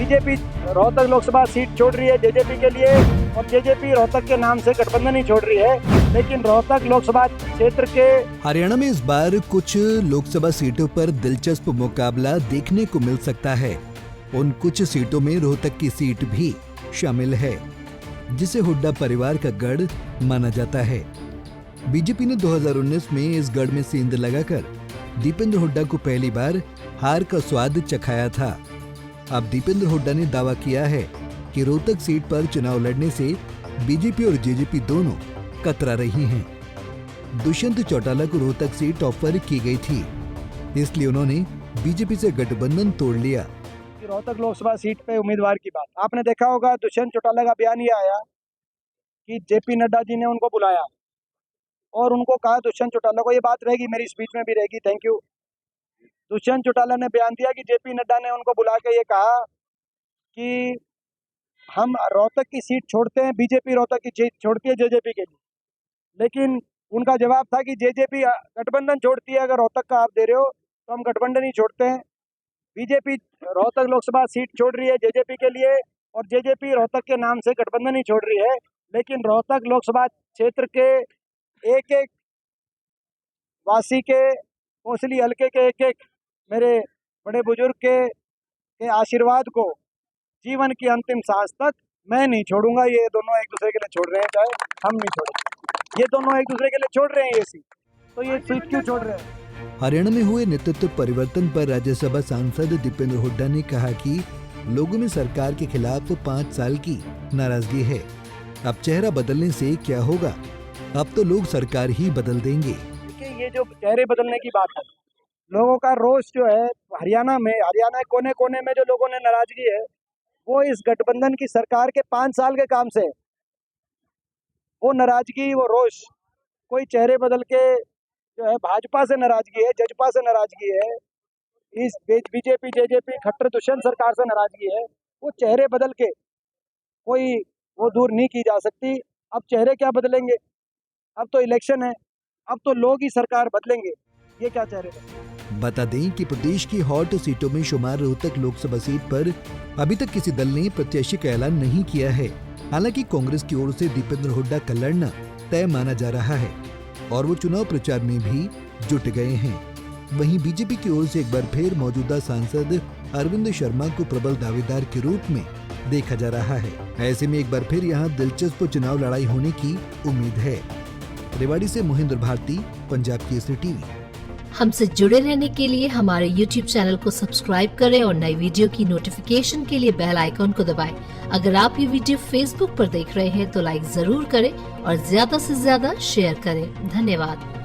BJP Rohtak Lok Sabha seat छोड़ रही है जेजेपी के लिए, और जेजेपी रोहतक के नाम से गठबंधन ही छोड़ रही है। लेकिन रोहतक लोकसभा क्षेत्र के हरियाणा में इस बार कुछ लोकसभा सीटों पर दिलचस्प मुकाबला देखने को मिल सकता है। उन कुछ सीटों में रोहतक की सीट भी शामिल है, जिसे हुड्डा परिवार का गढ़ माना जाता है। बीजेपी ने 2019 में इस गढ़ में सेंध लगाकर दीपेंद्र हुड्डा को पहली बार हार का स्वाद चखाया था। अब दीपेंद्र हुड्डा ने दावा किया है कि रोहतक सीट पर चुनाव लड़ने से बीजेपी और जेजेपी दोनों कतरा रही हैं। दुष्यंत चौटाला को रोहतक सीट ऑफर की गई थी, इसलिए उन्होंने बीजेपी से गठबंधन तोड़ लिया। रोहतक लोकसभा सीट पे उम्मीदवार की बात आपने देखा होगा, दुष्यंत चौटाला का बयान ये आया कि जेपी नड्डा जी ने उनको बुलाया और उनको कहा, दुष्यंत चौटाला को, ये बात रहेगी मेरी स्पीच में भी रहेगी, थैंक यू। दुष्यंत चौटाला ने बयान दिया कि जेपी नड्डा ने उनको बुला के ये कहा कि हम रोहतक की सीट छोड़ते हैं, बीजेपी रोहतक की सीट छोड़ती है जेजेपी के लिए। लेकिन उनका जवाब था कि जेजेपी गठबंधन छोड़ती है, अगर रोहतक का आप दे रहे हो तो हम गठबंधन ही छोड़ते हैं। बीजेपी रोहतक लोकसभा सीट छोड़ रही है जेजेपी के लिए, और जेजेपी रोहतक के नाम से गठबंधन ही छोड़ रही है। लेकिन रोहतक लोकसभा क्षेत्र के एक एक वासी के, कोसली हल्के के एक एक मेरे बड़े बुजुर्ग के आशीर्वाद को जीवन की अंतिम सांस तक मैं नहीं छोड़ूंगा। ये दोनों एक दूसरे के लिए छोड़ रहे हैं, चाहे हम नहीं छोड़ेंगे। ये दोनों एक दूसरे के लिए छोड़ रहे हैं ये सीट, तो ये सीट क्यों छोड़ रहे हैं? हरियाणा में हुए नेतृत्व परिवर्तन पर राज्यसभा सांसद दीपेंद्र हुड्डा ने कहा कि लोगों में सरकार के खिलाफ 5 साल की नाराजगी है। अब चेहरा बदलने से क्या होगा? अब तो लोग सरकार ही बदल देंगे। ये जो चेहरे बदलने की बात है, लोगों का रोष जो है हरियाणा कोने कोने में जो लोगों ने नाराजगी है, वो इस गठबंधन की सरकार के 5 साल के काम से है। वो नाराजगी, वो रोष कोई चेहरे बदल के जो है भाजपा से नाराजगी है, जजपा से नाराजगी है, इस बीजेपी जेजेपी खट्टर दुष्यंत सरकार से नाराजगी है, वो चेहरे बदल के कोई वो दूर नहीं की जा सकती। अब चेहरे क्या बदलेंगे? अब तो इलेक्शन है, अब तो लोग ही सरकार बदलेंगे। ये क्या चेहरे बता दें कि प्रदेश की हॉट सीटों में शुमार रोहतक लोकसभा सीट पर अभी तक किसी दल ने प्रत्याशी का ऐलान नहीं किया है। हालांकि कांग्रेस की ओर से दीपेंद्र हुड्डा का लड़ना तय माना जा रहा है और वो चुनाव प्रचार में भी जुट गए हैं। वहीं बीजेपी की ओर से एक बार फिर मौजूदा सांसद अरविंद शर्मा को प्रबल दावेदार के रूप में देखा जा रहा है। ऐसे में एक बार फिर यहाँ दिलचस्प चुनाव लड़ाई होने की उम्मीद है। रेवाड़ी से महेंद्र भारती, पंजाब केसरी टीवी। हमसे जुड़े रहने के लिए हमारे YouTube चैनल को सब्सक्राइब करें और नई वीडियो की नोटिफिकेशन के लिए बेल आइकॉन को दबाएं। अगर आप ये वीडियो Facebook पर देख रहे हैं तो लाइक जरूर करें और ज्यादा से ज्यादा शेयर करें। धन्यवाद।